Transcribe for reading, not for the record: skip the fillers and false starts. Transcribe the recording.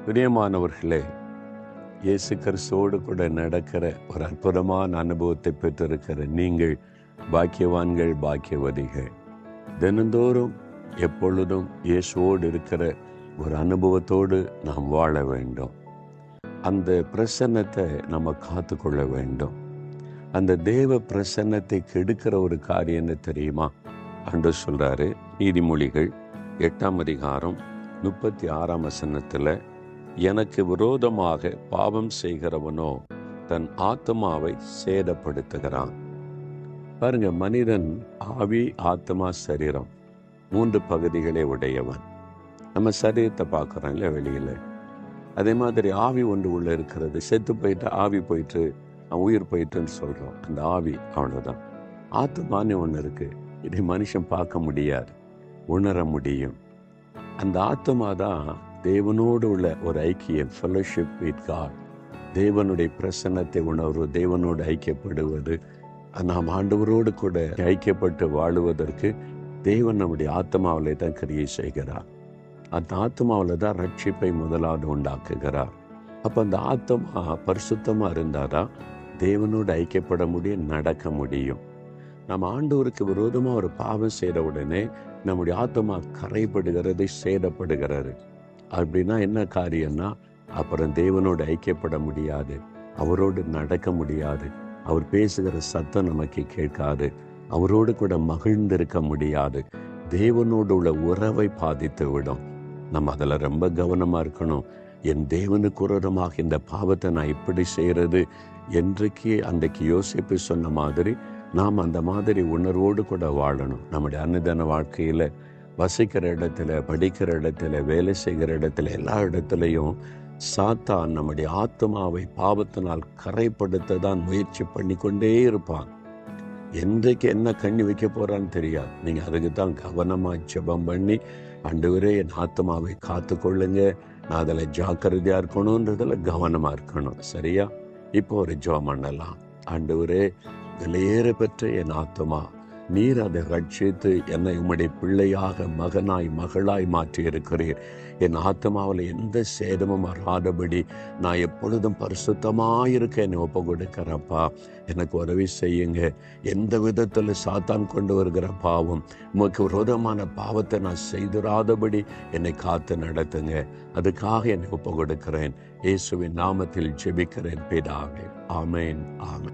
பிரியமானவர்களே, இயேசு கிறிஸ்துவோடு கூட நடக்கிற ஒரு அற்புதமான அனுபவத்தை பெற்றிருக்கிற நீங்கள் பாக்கியவான்கள், பாக்கியவதிகள். தினந்தோறும் எப்பொழுதும் இயேசுவோடு இருக்கிற ஒரு அனுபவத்தோடு நாம் வாழ வேண்டும். அந்த பிரசன்னத்தை நம்ம காத்து கொள்ள வேண்டும். அந்த தேவ பிரசன்னத்தை கெடுக்கிற ஒரு காரியம் என்ன தெரியுமா? ஆண்டவர் சொல்றாரு, நீதிமொழிகள் 8ஆம் அதிகாரம் 36ஆம் வசனத்தில், எனக்கு விரோதமாக பாவம் செய்கிறவனோ தன் ஆத்மாவை சேதப்படுத்துகிறான். பாருங்க, மனிதன் ஆவி, ஆத்மா, சரீரம் 3 பகுதிகளே உடையவன். நம்ம சரீரத்தை பார்க்குறோம் இல்லை வெளியில். அதே மாதிரி ஆவி ஒன்று உள்ள இருக்கிறது. செத்து போயிட்டு ஆவி போயிட்டு உயிர் போயிட்டுன்னு சொல்கிறோம். அந்த ஆவி அவ்வளோதான். ஆத்மான்னு ஒன்று இருக்குது. இதை மனுஷன் பார்க்க முடியாது, உணர முடியும். அந்த ஆத்மா தான் தேவனோடு உள்ள ஒரு ஐக்கியம், ஃபெலோஷிப் வித் காட். தேவனுடைய பிரசன்னத்தை உணர்வு, தேவனோடு ஐக்கியப்படுவது, நாம் ஆண்டவரோடு கூட ஐக்கியப்பட்டு வாழுவதற்கு தேவன் நம்முடைய ஆத்மாவிலே தான் கிரியை செய்கிறார். அந்த ஆத்மாவில் தான் ரட்சிப்பை முதலாவது உண்டாக்குகிறார். அப்போ அந்த ஆத்மா பரிசுத்தமாக இருந்தால் தான் தேவனோடு ஐக்கியப்பட முடியும், நடக்க முடியும். நம்ம ஆண்டவருக்கு விரோதமாக ஒரு பாவம் செய்த உடனே நம்முடைய ஆத்மா கரைப்படுகிறது, சேதப்படுகிறது. அப்படின்னா என்ன காரியம்னா, அப்புறம் தேவனோடு ஐக்கியப்பட முடியாது, அவரோடு நடக்க முடியாது, அவர் பேசுகிற சத்தம் நமக்கு கேட்காது, அவரோடு கூட மகிழ்ந்திருக்க முடியாது. தேவனோடு உள்ள உறவை பாதித்து விடும். நம்ம அதில் ரொம்ப கவனமாக இருக்கணும். என் தேவனுக்கு விரோதமாக இந்த பாவத்தை நான் இப்படி செய்கிறது அன்றைக்கு யோசிப்பு சொன்ன மாதிரி நாம் அந்த மாதிரி உணர்வோடு கூட வாழணும். நம்முடைய அன்னிதான வாழ்க்கையில் வசிக்கிற இடத்துல, படிக்கிற இடத்துல, வேலை செய்கிற இடத்துல, எல்லா இடத்துலையும் சாத்தான் நம்முடைய ஆத்மாவை பாவத்தினால் கரைப்படுத்த தான் முயற்சி பண்ணி கொண்டே இருப்பான். என்றைக்கு என்ன கண்ணி வைக்க போறான்னு தெரியாது. நீங்கள் அதுக்கு தான் கவனமாக ஜெபம் பண்ணி, ஆண்டவரே என் ஆத்மாவை காத்து கொள்ளுங்க, நான் அதில் ஜாக்கிரதையாக இருக்கணுன்றதில் கவனமாக இருக்கணும். சரியா? இப்போ ஒரு ஜெபம் பண்ணலாம். ஆண்டவரே, விலையேற பெற்ற என் ஆத்மா, நீர் அதை ரட்சித்து என்னை உம்முடைய பிள்ளையாக, மகனாய், மகளாய் மாற்றி இருக்கிறீர். என் ஆத்மாவில் எந்த சேதமும் வராதபடி நான் எப்பொழுதும் பரிசுத்தமாயிருக்க என்னை ஒப்பு கொடுக்கிறப்பா. எனக்கு உதவி செய்யுங்க. எந்த விதத்தில் சாத்தான் கொண்டு வருகிற பாவம், உமக்கு விரோதமான பாவத்தை நான் செய்திராதபடி என்னை காத்து நடத்துங்க. அதுக்காக என்னை ஒப்பு கொடுக்கிறேன். இயேசுவின் நாமத்தில் ஜெபிக்கிறேன் பிதாவே. ஆமேன், ஆமேன்.